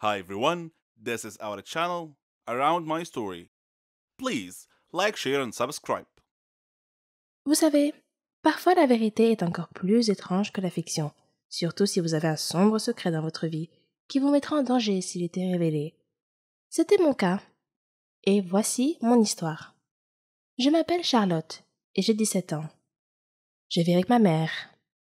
Hi everyone, this is our channel Around My Story. Please like, share and subscribe. Vous savez, parfois la vérité est encore plus étrange que la fiction, surtout si vous avez un sombre secret dans votre vie qui vous mettra en danger s'il était révélé. C'était mon cas. Et voici mon histoire. Je m'appelle Charlotte et j'ai 17 ans. Je vis avec ma mère.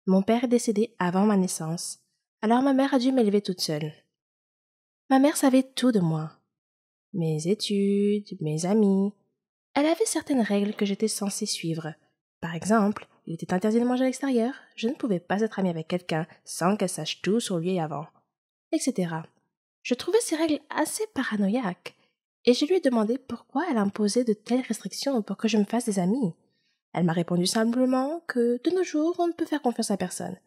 Mon père est décédé avant ma naissance, alors ma mère a dû m'élever toute seule. Ma mère savait tout de moi. Mes études, mes amis. Elle avait certaines règles que j'étais censée suivre. Par exemple, il était interdit de manger à l'extérieur, je ne pouvais pas être amie avec quelqu'un sans qu'elle sache tout sur lui avant, etc. Je trouvais ces règles assez paranoïaques, et je lui ai demandé pourquoi elle imposait de telles restrictions pour que je me fasse des amis. Elle m'a répondu simplement que de nos jours, on ne peut faire confiance à personne.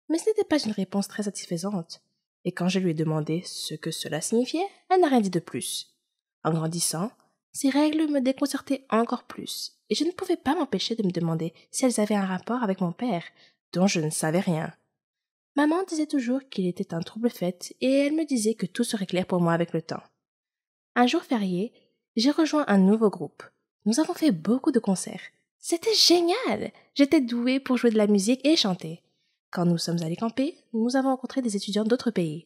Mais ce n'était pas une réponse très satisfaisante. Et quand je lui ai demandé ce que cela signifiait, elle n'a rien dit de plus. En grandissant, ces règles me déconcertaient encore plus, et je ne pouvais pas m'empêcher de me demander si elles avaient un rapport avec mon père, dont je ne savais rien. Maman disait toujours qu'il était un trouble-fête, et elle me disait que tout serait clair pour moi avec le temps. Un jour férié, j'ai rejoint un nouveau groupe. Nous avons fait beaucoup de concerts. C'était génial! J'étais douée pour jouer de la musique et chanter. Quand nous sommes allés camper, nous avons rencontré des étudiants d'autres pays.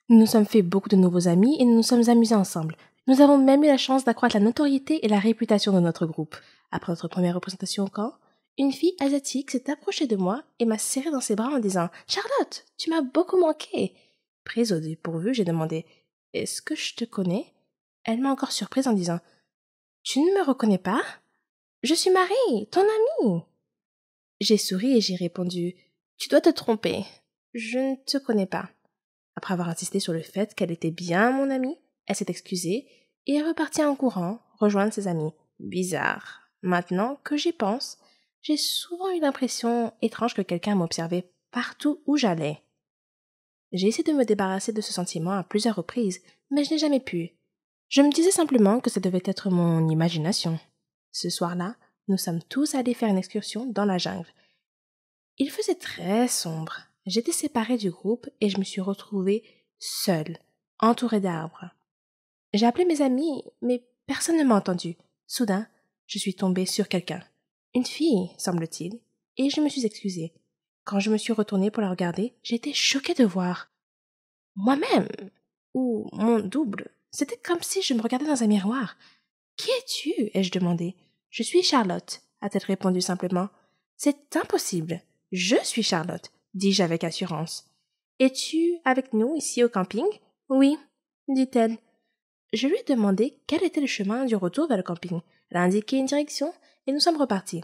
Nous nous sommes fait beaucoup de nouveaux amis et nous nous sommes amusés ensemble. Nous avons même eu la chance d'accroître la notoriété et la réputation de notre groupe. Après notre première représentation au camp, une fille asiatique s'est approchée de moi et m'a serré dans ses bras en disant « Charlotte, tu m'as beaucoup manqué !» Prise au dépourvu, j'ai demandé « Est-ce que je te connais ?» Elle m'a encore surprise en disant « Tu ne me reconnais pas? Je suis Marie, ton amie !» J'ai souri et j'ai répondu « Tu dois te tromper. Je ne te connais pas. » Après avoir insisté sur le fait qu'elle était bien mon amie, elle s'est excusée et est repartie en courant rejoindre ses amis. Bizarre. Maintenant que j'y pense, j'ai souvent eu l'impression étrange que quelqu'un m'observait partout où j'allais. J'ai essayé de me débarrasser de ce sentiment à plusieurs reprises, mais je n'ai jamais pu. Je me disais simplement que ça devait être mon imagination. Ce soir-là, nous sommes tous allés faire une excursion dans la jungle. Il faisait très sombre. J'étais séparée du groupe et je me suis retrouvée seule, entourée d'arbres. J'ai appelé mes amis, mais personne ne m'a entendu. Soudain, je suis tombée sur quelqu'un. Une fille, semble-t-il, et je me suis excusée. Quand je me suis retournée pour la regarder, j'ai été choquée de voir moi-même, ou mon double. C'était comme si je me regardais dans un miroir. Qui es-tu? Ai-je demandé. Je suis Charlotte, a-t-elle répondu simplement. C'est impossible. Je suis Charlotte, dis-je avec assurance. Es-tu avec nous ici au camping? Oui, dit-elle. Je lui ai demandé quel était le chemin du retour vers le camping. Elle a indiqué une direction et nous sommes repartis.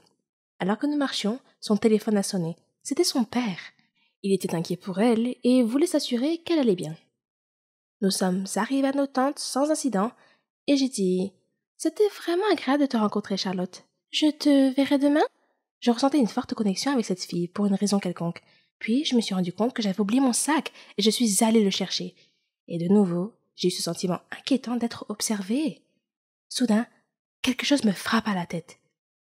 Alors que nous marchions, son téléphone a sonné. C'était son père. Il était inquiet pour elle et voulait s'assurer qu'elle allait bien. Nous sommes arrivés à nos tentes sans incident et j'ai dit « C'était vraiment agréable de te rencontrer, Charlotte. Je te verrai demain ?» Je ressentais une forte connexion avec cette fille pour une raison quelconque. Puis je me suis rendu compte que j'avais oublié mon sac et je suis allée le chercher. Et de nouveau, j'ai eu ce sentiment inquiétant d'être observée. Soudain, quelque chose me frappe à la tête.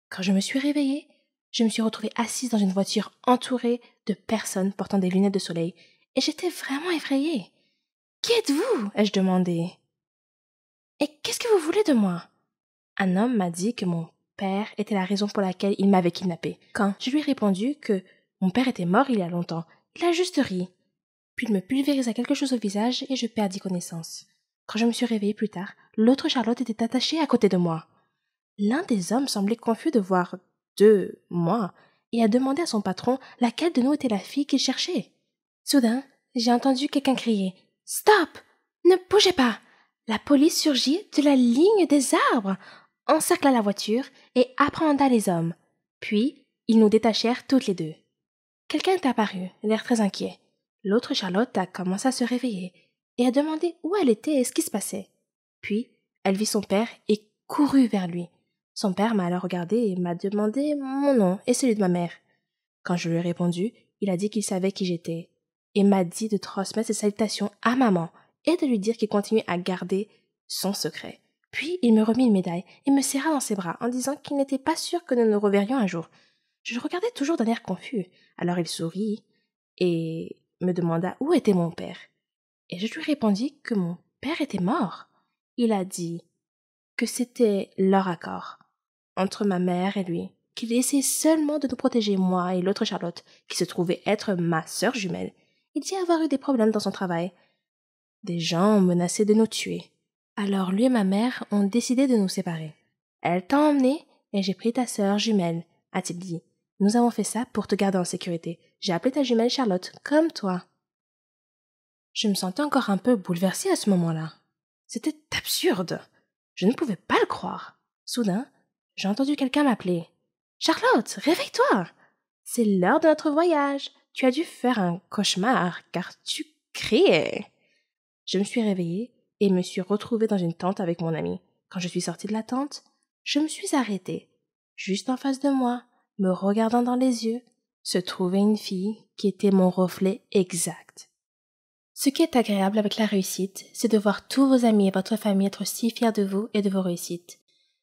Quand je me suis réveillée, je me suis retrouvée assise dans une voiture entourée de personnes portant des lunettes de soleil et j'étais vraiment effrayée. « Qui êtes-vous » ai-je demandé. « Et qu'est-ce que vous voulez de moi ?» Un homme m'a dit que mon père était la raison pour laquelle il m'avait kidnappée. Quand je lui ai répondu que mon père était mort il y a longtemps, il a juste ri. Puis il me pulvérisa quelque chose au visage et je perdis connaissance. Quand je me suis réveillée plus tard, l'autre Charlotte était attachée à côté de moi. L'un des hommes semblait confus de voir moi et a demandé à son patron laquelle de nous était la fille qu'il cherchait. Soudain, j'ai entendu quelqu'un crier « Stop! Ne bougez pas !» La police surgit de la ligne des arbres, encercla la voiture et apprehenda les hommes. Puis, ils nous détachèrent toutes les deux. Quelqu'un est apparu, l'air très inquiet. L'autre Charlotte a commencé à se réveiller et a demandé où elle était et ce qui se passait. Puis, elle vit son père et courut vers lui. Son père m'a alors regardé et m'a demandé mon nom et celui de ma mère. Quand je lui ai répondu, il a dit qu'il savait qui j'étais et m'a dit de transmettre ses salutations à maman et de lui dire qu'il continuait à garder son secret. Puis il me remit une médaille et me serra dans ses bras en disant qu'il n'était pas sûr que nous nous reverrions un jour. Je le regardais toujours d'un air confus. Alors il sourit et me demanda où était mon père. Et je lui répondis que mon père était mort. Il a dit que c'était leur accord entre ma mère et lui, qu'il essayait seulement de nous protéger, moi et l'autre Charlotte, qui se trouvait être ma sœur jumelle. Il dit avoir eu des problèmes dans son travail. Des gens ont menacé de nous tuer. Alors lui et ma mère ont décidé de nous séparer. Elle t'a emmené et j'ai pris ta sœur jumelle, a-t-il dit. Nous avons fait ça pour te garder en sécurité. J'ai appelé ta jumelle Charlotte, comme toi. Je me sentais encore un peu bouleversée à ce moment-là. C'était absurde. Je ne pouvais pas le croire. Soudain, j'ai entendu quelqu'un m'appeler. « Charlotte, réveille-toi! C'est l'heure de notre voyage. Tu as dû faire un cauchemar, car tu criais. » Je me suis réveillée et me suis retrouvée dans une tente avec mon ami. Quand je suis sortie de la tente, je me suis arrêtée. Juste en face de moi, me regardant dans les yeux, se trouvait une fille qui était mon reflet exact. Ce qui est agréable avec la réussite, c'est de voir tous vos amis et votre famille être si fiers de vous et de vos réussites.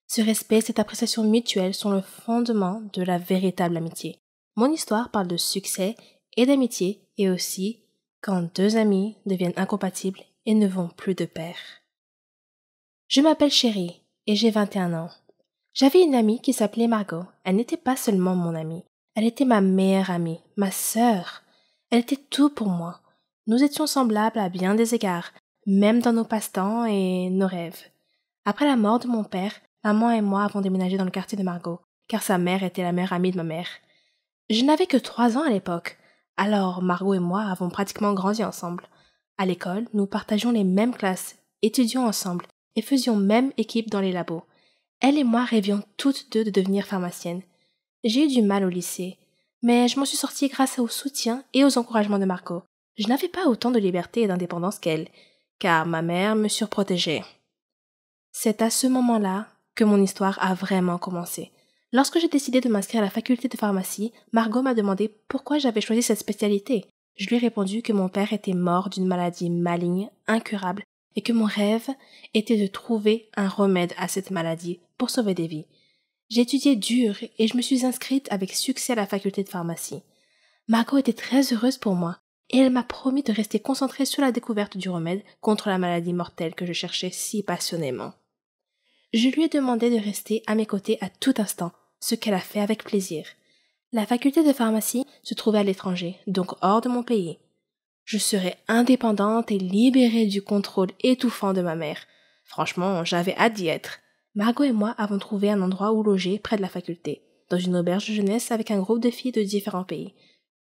Ce respect et cette appréciation mutuelle sont le fondement de la véritable amitié. Mon histoire parle de succès et d'amitié et aussi quand deux amis deviennent incompatibles et ne vont plus de pair. Je m'appelle Chérie et j'ai 21 ans. J'avais une amie qui s'appelait Margot. Elle n'était pas seulement mon amie. Elle était ma meilleure amie, ma sœur. Elle était tout pour moi. Nous étions semblables à bien des égards, même dans nos passe-temps et nos rêves. Après la mort de mon père, maman et moi avons déménagé dans le quartier de Margot, car sa mère était la meilleure amie de ma mère. Je n'avais que 3 ans à l'époque, alors Margot et moi avons pratiquement grandi ensemble. À l'école, nous partagions les mêmes classes, étudions ensemble et faisions même équipe dans les labos. Elle et moi rêvions toutes deux de devenir pharmaciennes. J'ai eu du mal au lycée, mais je m'en suis sortie grâce au soutien et aux encouragements de Margot. Je n'avais pas autant de liberté et d'indépendance qu'elle, car ma mère me surprotégeait. C'est à ce moment-là que mon histoire a vraiment commencé. Lorsque j'ai décidé de m'inscrire à la faculté de pharmacie, Margot m'a demandé pourquoi j'avais choisi cette spécialité. Je lui ai répondu que mon père était mort d'une maladie maligne, incurable, et que mon rêve était de trouver un remède à cette maladie pour sauver des vies. J'ai étudié dur et je me suis inscrite avec succès à la faculté de pharmacie. Margot était très heureuse pour moi et elle m'a promis de rester concentrée sur la découverte du remède contre la maladie mortelle que je cherchais si passionnément. Je lui ai demandé de rester à mes côtés à tout instant, ce qu'elle a fait avec plaisir. La faculté de pharmacie se trouvait à l'étranger, donc hors de mon pays. Je serais indépendante et libérée du contrôle étouffant de ma mère. Franchement, j'avais hâte d'y être. Margot et moi avons trouvé un endroit où loger près de la faculté, dans une auberge de jeunesse avec un groupe de filles de différents pays.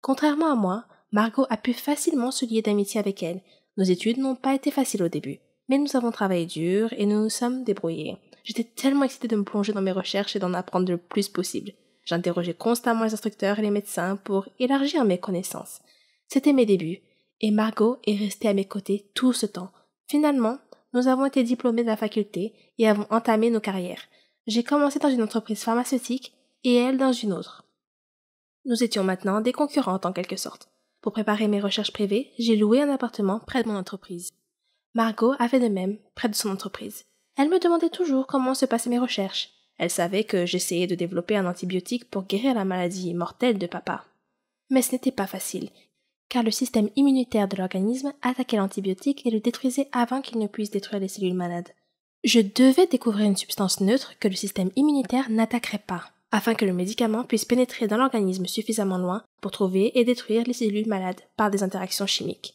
Contrairement à moi, Margot a pu facilement se lier d'amitié avec elle. Nos études n'ont pas été faciles au début, mais nous avons travaillé dur et nous nous sommes débrouillés. J'étais tellement excitée de me plonger dans mes recherches et d'en apprendre le plus possible. J'interrogeais constamment les instructeurs et les médecins pour élargir mes connaissances. C'était mes débuts, et Margot est restée à mes côtés tout ce temps. Finalement, nous avons été diplômés de la faculté et avons entamé nos carrières. J'ai commencé dans une entreprise pharmaceutique et elle dans une autre. Nous étions maintenant des concurrentes en quelque sorte. Pour préparer mes recherches privées, j'ai loué un appartement près de mon entreprise. Margot a fait de même près de son entreprise. Elle me demandait toujours comment se passaient mes recherches. Elle savait que j'essayais de développer un antibiotique pour guérir la maladie mortelle de papa. Mais ce n'était pas facile, car le système immunitaire de l'organisme attaquait l'antibiotique et le détruisait avant qu'il ne puisse détruire les cellules malades. Je devais découvrir une substance neutre que le système immunitaire n'attaquerait pas, afin que le médicament puisse pénétrer dans l'organisme suffisamment loin pour trouver et détruire les cellules malades par des interactions chimiques.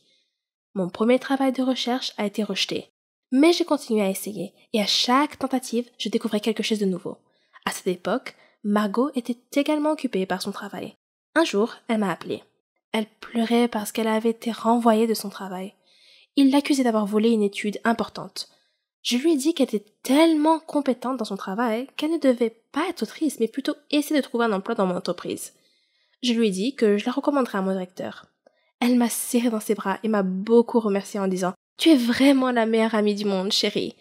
Mon premier travail de recherche a été rejeté. Mais j'ai continué à essayer, et à chaque tentative, je découvrais quelque chose de nouveau. À cette époque, Margot était également occupée par son travail. Un jour, elle m'a appelée. Elle pleurait parce qu'elle avait été renvoyée de son travail. Il l'accusait d'avoir volé une étude importante. Je lui ai dit qu'elle était tellement compétente dans son travail qu'elle ne devait pas être triste, mais plutôt essayer de trouver un emploi dans mon entreprise. Je lui ai dit que je la recommanderais à mon directeur. Elle m'a serré dans ses bras et m'a beaucoup remerciée en disant « Tu es vraiment la meilleure amie du monde, chérie !»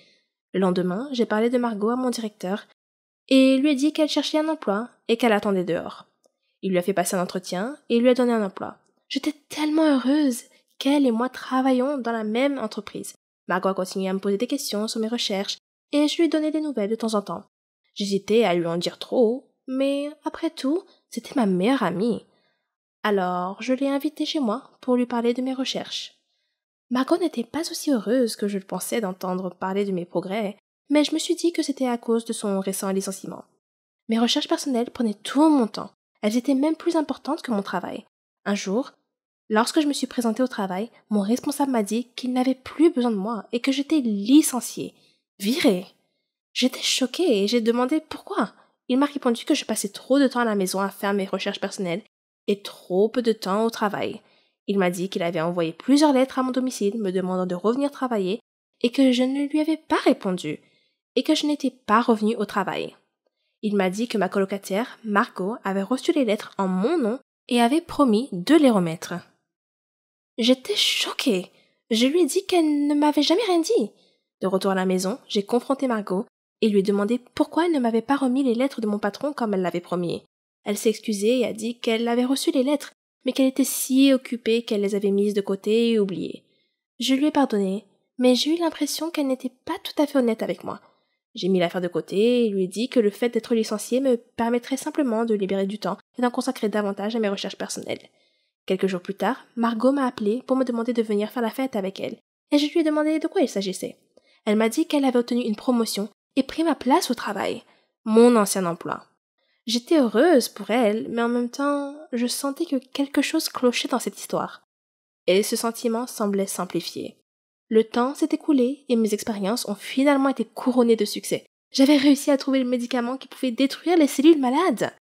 Le lendemain, j'ai parlé de Margot à mon directeur et lui ai dit qu'elle cherchait un emploi et qu'elle attendait dehors. Il lui a fait passer un entretien et lui a donné un emploi. J'étais tellement heureuse qu'elle et moi travaillions dans la même entreprise. Margot a continué à me poser des questions sur mes recherches et je lui ai donné des nouvelles de temps en temps. J'hésitais à lui en dire trop, mais après tout, c'était ma meilleure amie. Alors, je l'ai invitée chez moi pour lui parler de mes recherches. Margot n'était pas aussi heureuse que je le pensais d'entendre parler de mes progrès, mais je me suis dit que c'était à cause de son récent licenciement. Mes recherches personnelles prenaient tout mon temps. Elles étaient même plus importantes que mon travail. Un jour, lorsque je me suis présentée au travail, mon responsable m'a dit qu'il n'avait plus besoin de moi et que j'étais licenciée, virée. J'étais choquée et j'ai demandé pourquoi. Il m'a répondu que je passais trop de temps à la maison à faire mes recherches personnelles et trop peu de temps au travail. Il m'a dit qu'il avait envoyé plusieurs lettres à mon domicile me demandant de revenir travailler et que je ne lui avais pas répondu et que je n'étais pas revenue au travail. Il m'a dit que ma colocataire, Margot, avait reçu les lettres en mon nom et avait promis de les remettre. J'étais choquée. Je lui ai dit qu'elle ne m'avait jamais rien dit. De retour à la maison, j'ai confronté Margot et lui ai demandé pourquoi elle ne m'avait pas remis les lettres de mon patron comme elle l'avait promis. Elle s'est excusée et a dit qu'elle avait reçu les lettres, mais qu'elle était si occupée qu'elle les avait mises de côté et oubliées. Je lui ai pardonné, mais j'ai eu l'impression qu'elle n'était pas tout à fait honnête avec moi. J'ai mis l'affaire de côté et lui ai dit que le fait d'être licenciée me permettrait simplement de libérer du temps et d'en consacrer davantage à mes recherches personnelles. Quelques jours plus tard, Margot m'a appelé pour me demander de venir faire la fête avec elle, et je lui ai demandé de quoi il s'agissait. Elle m'a dit qu'elle avait obtenu une promotion et pris ma place au travail, mon ancien emploi. J'étais heureuse pour elle, mais en même temps, je sentais que quelque chose clochait dans cette histoire. Et ce sentiment semblait s'amplifier. Le temps s'est écoulé et mes expériences ont finalement été couronnées de succès. J'avais réussi à trouver le médicament qui pouvait détruire les cellules malades.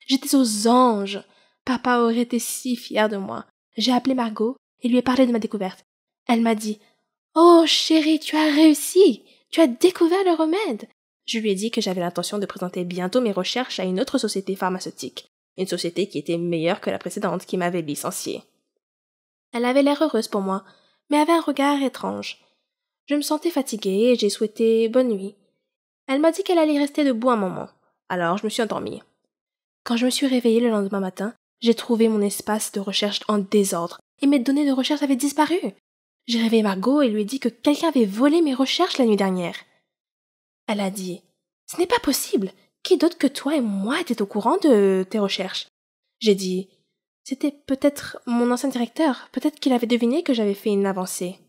J'étais aux anges. Papa aurait été si fier de moi. J'ai appelé Margot et lui ai parlé de ma découverte. Elle m'a dit « Oh chérie, tu as réussi! Tu as découvert le remède !» Je lui ai dit que j'avais l'intention de présenter bientôt mes recherches à une autre société pharmaceutique, une société qui était meilleure que la précédente qui m'avait licenciée. Elle avait l'air heureuse pour moi, mais avait un regard étrange. Je me sentais fatiguée et j'ai souhaité bonne nuit. Elle m'a dit qu'elle allait rester debout un moment, alors je me suis endormie. Quand je me suis réveillée le lendemain matin, j'ai trouvé mon espace de recherche en désordre et mes données de recherche avaient disparu. J'ai réveillé Margot et lui ai dit que quelqu'un avait volé mes recherches la nuit dernière. Elle a dit « Ce n'est pas possible. Qui d'autre que toi et moi était au courant de tes recherches ?» J'ai dit « C'était peut-être mon ancien directeur. Peut-être qu'il avait deviné que j'avais fait une avancée. »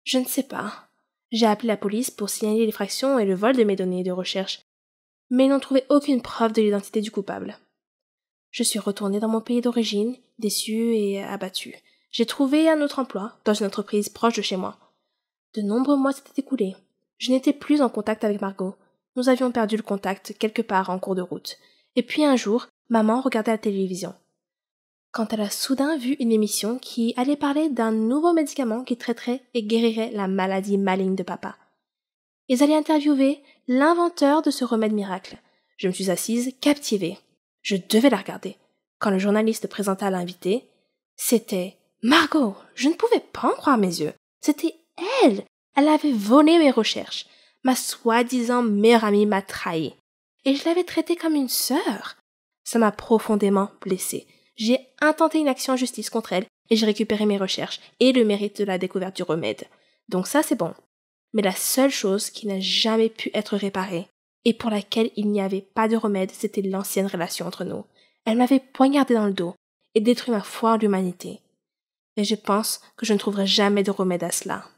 Je ne sais pas. J'ai appelé la police pour signaler l'effraction et le vol de mes données de recherche, mais ils n'ont trouvé aucune preuve de l'identité du coupable. Je suis retournée dans mon pays d'origine, déçue et abattue. J'ai trouvé un autre emploi, dans une entreprise proche de chez moi. De nombreux mois s'étaient écoulés. Je n'étais plus en contact avec Margot. Nous avions perdu le contact quelque part en cours de route. Et puis un jour, maman regardait la télévision. Quand elle a soudain vu une émission qui allait parler d'un nouveau médicament qui traiterait et guérirait la maladie maligne de papa. Ils allaient interviewer l'inventeur de ce remède miracle. Je me suis assise, captivée. Je devais la regarder. Quand le journaliste présenta l'invité, c'était Margot. Je ne pouvais pas en croire mes yeux. C'était elle. Elle avait volé mes recherches. Ma soi-disant meilleure amie m'a trahi. Et je l'avais traitée comme une sœur. Ça m'a profondément blessée. J'ai intenté une action en justice contre elle et j'ai récupéré mes recherches et le mérite de la découverte du remède. Donc ça, c'est bon. Mais la seule chose qui n'a jamais pu être réparée et pour laquelle il n'y avait pas de remède, c'était l'ancienne relation entre nous. Elle m'avait poignardé dans le dos et détruit ma foi en l'humanité. Et je pense que je ne trouverai jamais de remède à cela.